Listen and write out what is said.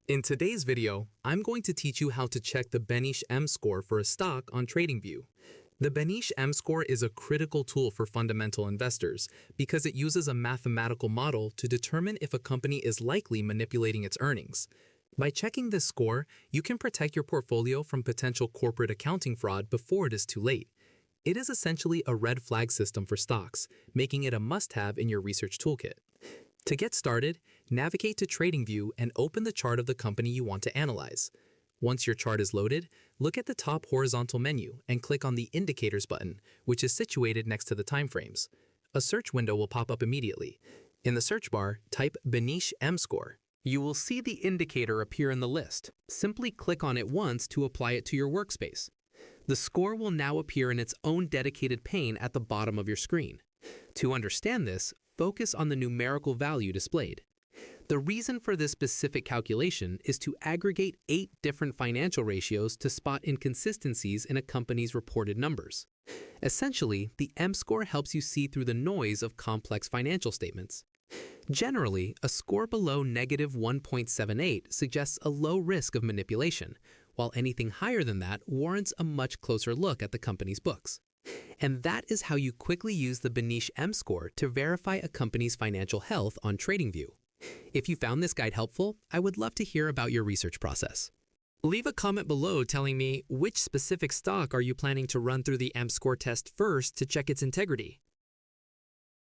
In today's video, I'm going to teach you how to check the Beneish M-Score for a stock on TradingView. The Beneish M-Score is a critical tool for fundamental investors because it uses a mathematical model to determine if a company is likely manipulating its earnings. By checking this score, you can protect your portfolio from potential corporate accounting fraud before it is too late. It is essentially a red flag system for stocks, making it a must-have in your research toolkit. To get started, navigate to TradingView and open the chart of the company you want to analyze. Once your chart is loaded, look at the top horizontal menu and click on the Indicators button, which is situated next to the timeframes. A search window will pop up immediately. In the search bar, type Beneish M-Score. You will see the indicator appear in the list. Simply click on it once to apply it to your workspace. The score will now appear in its own dedicated pane at the bottom of your screen. To understand this, focus on the numerical value displayed. The reason for this specific calculation is to aggregate 8 different financial ratios to spot inconsistencies in a company's reported numbers. Essentially, the M-Score helps you see through the noise of complex financial statements. Generally, a score below -1.78 suggests a low risk of manipulation, while anything higher than that warrants a much closer look at the company's books. And that is how you quickly use the Beneish M-Score to verify a company's financial health on TradingView. If you found this guide helpful, I would love to hear about your research process. Leave a comment below telling me which specific stock are you planning to run through the M-Score test first to check its integrity.